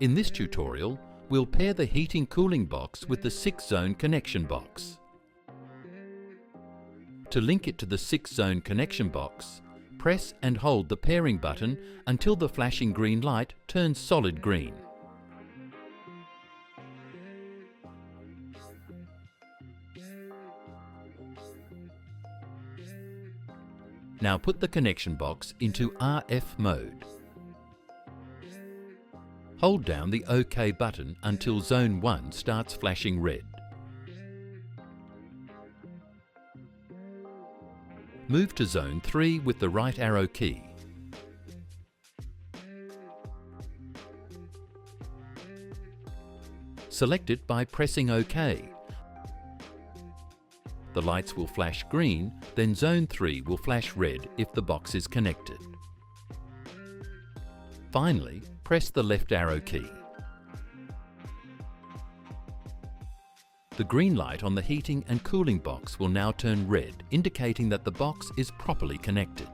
In this tutorial, we'll pair the heating cooling box with the 6-zone connection box. To link it to the 6-zone connection box, press and hold the pairing button until the flashing green light turns solid green. Now put the connection box into RF mode. Hold down the OK button until Zone 1 starts flashing red. Move to Zone 3 with the right arrow key. Select it by pressing OK. The lights will flash green, then Zone 3 will flash red if the box is connected. Finally, press the left arrow key. The green light on the heating and cooling box will now turn red, indicating that the box is properly connected.